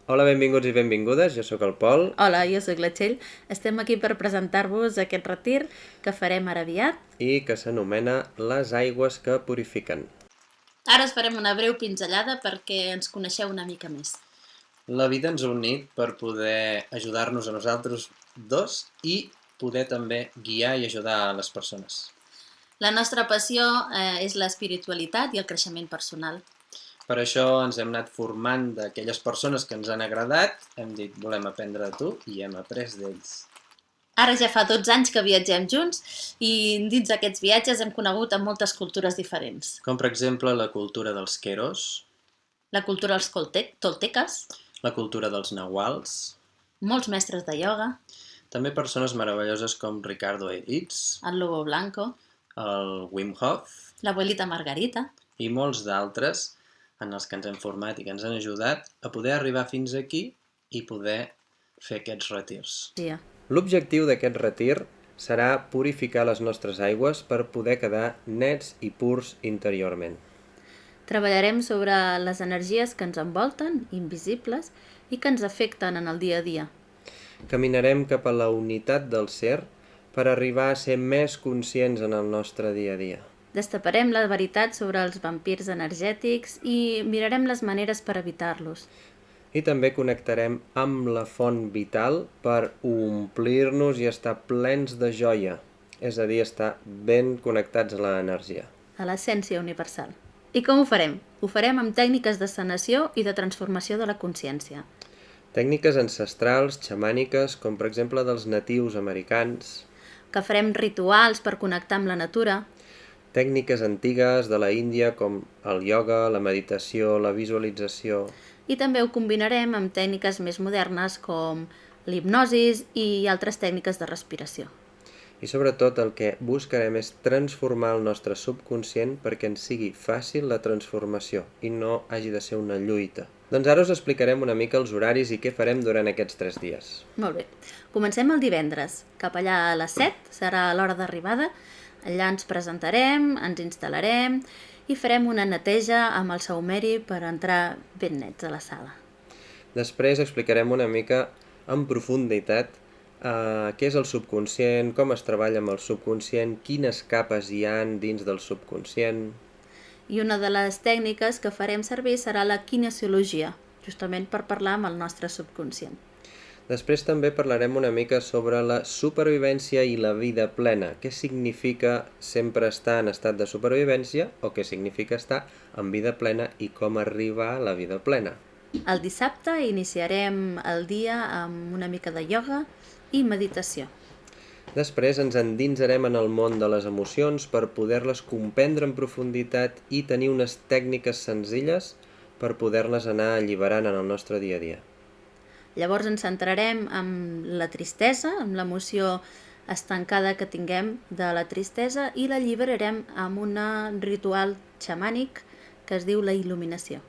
Hola, benvinguts i benvingudes, jo sóc el Pol Hola, jo sóc la Txell. Estem aquí per presentar-vos aquest retir que farem ara aviat. i que s'anomena Les aigües que purifiquen. Ara us farem una breu pinzellada perquè ens coneixeu una mica més. La vida ens ha unit per poder ajudar-nos a nosaltres dos i poder també guiar i ajudar a les persones. La nostra passió és l'espiritualitat i el creixement personal. Per això ens hem anat formant d'aquelles persones que ens han agradat, hem dit volem aprendre de tu i hem après d'ells. Ara ja fa 12 anys que viatgem junts i dins d'aquests viatges hem conegut amb moltes cultures diferents. Com per exemple la cultura dels queros, La cultura dels tolteques, la cultura dels nahuals, molts mestres de ioga, també persones meravelloses com Ricardo Elitz, el Lobo Blanco, el Wim Hof l'abuelita Margarita. i molts d'altres en els que ens hem format i que ens han ajudat a poder arribar fins aquí i poder fer aquests retirs. Sí. L'objectiu d'aquest retir serà purificar les nostres aigües per poder quedar nets i purs interiorment. Treballarem sobre les energies que ens envolten, invisibles, i que ens afecten en el dia a dia. Caminarem cap a la unitat del ser per arribar a ser més conscients en el nostre dia a dia. Destaparem la veritat sobre els vampirs energètics i mirarem les maneres per evitar-los. I també connectarem amb la font vital per omplir-nos i estar plens de joia, és a dir, estar ben connectats a l'energia. A l'essència universal. I com ho farem? Ho farem amb tècniques de sanació i de transformació de la consciència. Tècniques ancestrals, xamàniques, com per exemple dels natius americans. Que farem rituals per connectar amb la natura. Tècniques antigues de la Índia com el ioga, la meditació, la visualització. I també ho combinarem amb tècniques més modernes com l'hipnosis i altres tècniques de respiració. I sobretot el que buscarem és transformar el nostre subconscient perquè ens sigui fàcil la transformació i no hagi de ser una lluita. Doncs ara us explicarem una mica els horaris i què farem durant aquests 3 dies. Molt bé. Comencem el divendres. Cap allà a les 7 serà l'hora d'arribada. Allà ens presentarem, ens instal·larem i farem una neteja amb el saumeri per entrar ben nets a la sala. Després explicarem una mica en profunditat què és el subconscient, com es treballa amb el subconscient, quines capes hi han dins del subconscient. I una de les tècniques que farem servir serà la kinesiologia, justament per parlar amb el nostre subconscient. Després també parlarem una mica sobre la supervivència i la vida plena. Què significa sempre estar en estat de supervivència o què significa estar en vida plena i com arribar a la vida plena. El dissabte iniciarem el dia amb una mica de ioga i meditació. Després ens endinsarem en el món de les emocions per poder-les comprendre en profunditat i tenir unes tècniques senzilles per poder-les anar alliberant en el nostre dia a dia. Llavors ens centrarem en la tristesa, amb l'emoció estancada que tinguem de la tristesa i l'alliberarem amb un ritual xamànic que es diu la il·luminació.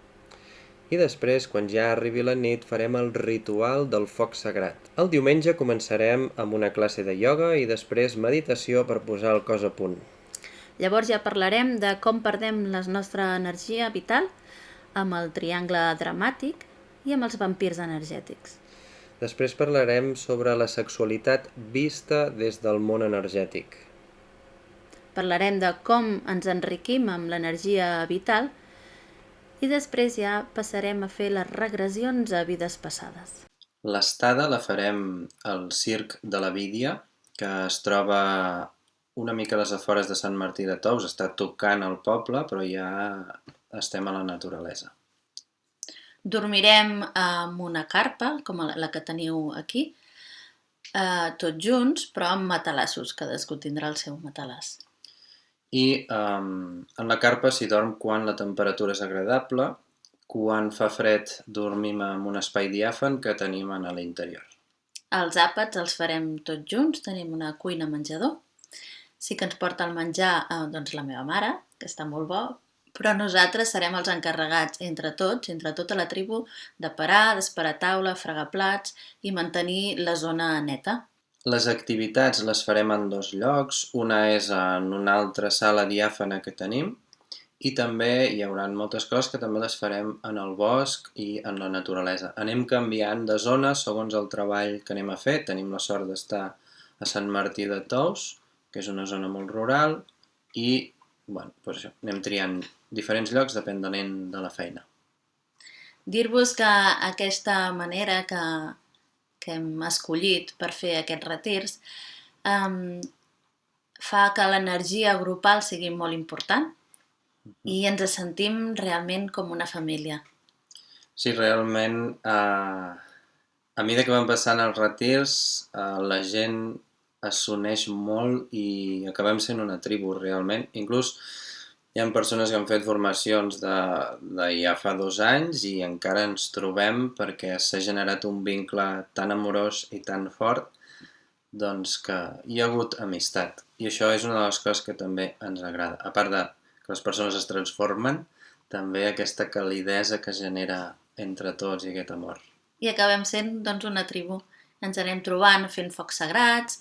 I després, quan ja arribi la nit, farem el ritual del foc sagrat. El diumenge començarem amb una classe de ioga i després meditació per posar el cos a punt. Llavors ja parlarem de com perdem la nostra energia vital amb el triangle dramàtic i amb els vampirs energètics. Després parlarem sobre la sexualitat vista des del món energètic. Parlarem de com ens enriquim amb l'energia vital i després ja passarem a fer les regressions a vides passades. L'estada la farem al Circ de la Vídia, que es troba una mica a les afores de Sant Martí de Tous. Està tocant el poble, però ja estem a la naturalesa. Dormirem amb una carpa, com la que teniu aquí, tots junts, però amb matalassos. Cadascú tindrà el seu matalàs. I en la carpa s'hi dorm quan la temperatura és agradable, quan fa fred dormim en un espai diàfan que tenim a l'interior. Els àpats els farem tots junts, tenim una cuina menjador. Sí que ens porta el menjar doncs la meva mare, que està molt bo, però nosaltres serem els encarregats entre tots, entre tota la tribu, de parar, d'esperar taula, fregar plats i mantenir la zona neta. Les activitats les farem en 2 llocs, una és en una altra sala diàfana que tenim I també hi haurà moltes coses que també les farem en el bosc i en la naturalesa. Anem canviant de zona segons el treball que anem a fer. Tenim la sort d'estar a Sant Martí de Tous, que és una zona molt rural, i bueno, doncs això, anem triant diferents llocs depenent de la feina. Dir-vos que aquesta manera que hem escollit per fer aquests retirs fa que l'energia grupal sigui molt important i ens sentim realment com una família. Sí, realment, a mesura que van passant els retirs, la gent s'uneix molt i acabem sent una tribu, realment. Inclús hi ha persones que han fet formacions de ja fa 2 anys i encara ens trobem perquè s'ha generat un vincle tan amorós i tan fort doncs que hi ha hagut amistat. I això és una de les coses que també ens agrada. A part de que les persones es transformen, també aquesta calidesa que genera entre tots i aquest amor. I acabem sent doncs una tribu. Ens anem trobant fent focs sagrats,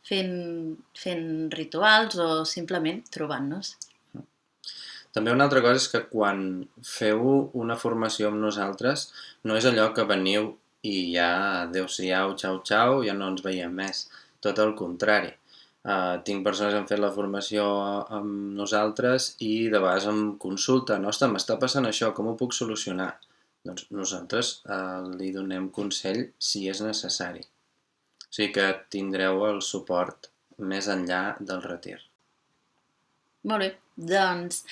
fent rituals o simplement trobant-nos. També una altra cosa és que quan feu una formació amb nosaltres no és allò que veniu i ja adeu-siau, xau, ja no ens veiem més. Tot el contrari. Tinc persones que han fet la formació amb nosaltres i de vegades em consulten, ostres, m'està passant això, com ho puc solucionar? Doncs nosaltres li donem consell si és necessari. O sigui que tindreu el suport més enllà del retir. Molt bé, doncs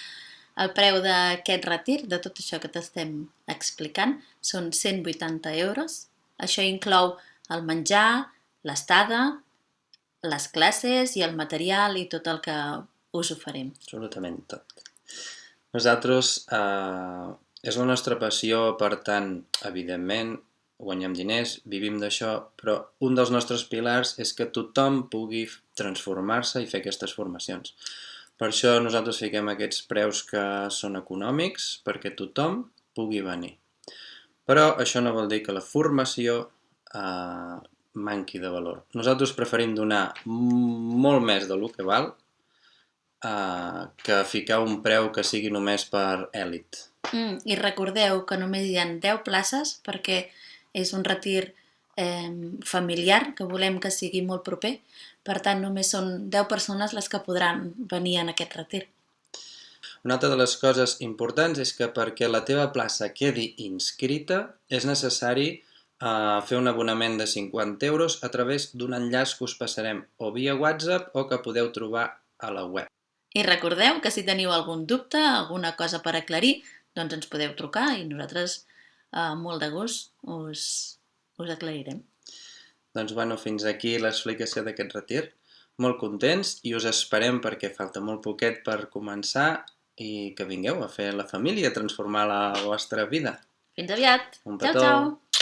el preu d'aquest retir, de tot això que t'estem explicant, són 180 euros. Això inclou el menjar, l'estada, les classes i el material i tot el que us oferim. Absolutament tot. Nosaltres, és la nostra passió, per tant, evidentment, guanyem diners, vivim d'això, però un dels nostres pilars és que tothom pugui transformar-se i fer aquestes formacions. Per això nosaltres fiquem aquests preus que són econòmics, perquè tothom pugui venir. Però això no vol dir que la formació manqui de valor. Nosaltres preferim donar molt més del que val que ficar un preu que sigui només per èlit. I recordeu que només hi ha 10 places perquè és un retir familiar que volem que sigui molt proper. Per tant, només són 10 persones les que podran venir en aquest retir. Una altra de les coses importants és que perquè la teva plaça quedi inscrita és necessari fer un abonament de 50 euros a través d'un enllaç que us passarem o via WhatsApp o que podeu trobar a la web. I recordeu que si teniu algun dubte, alguna cosa per aclarir, doncs ens podeu trucar i nosaltres molt de gust us aclarirem. Doncs bueno, fins aquí l'explicació d'aquest retir. Molt contents i us esperem perquè falta molt poquet per començar i que vingueu a fer la família, a transformar la vostra vida. Fins aviat! Un Ciao, petó! ciao!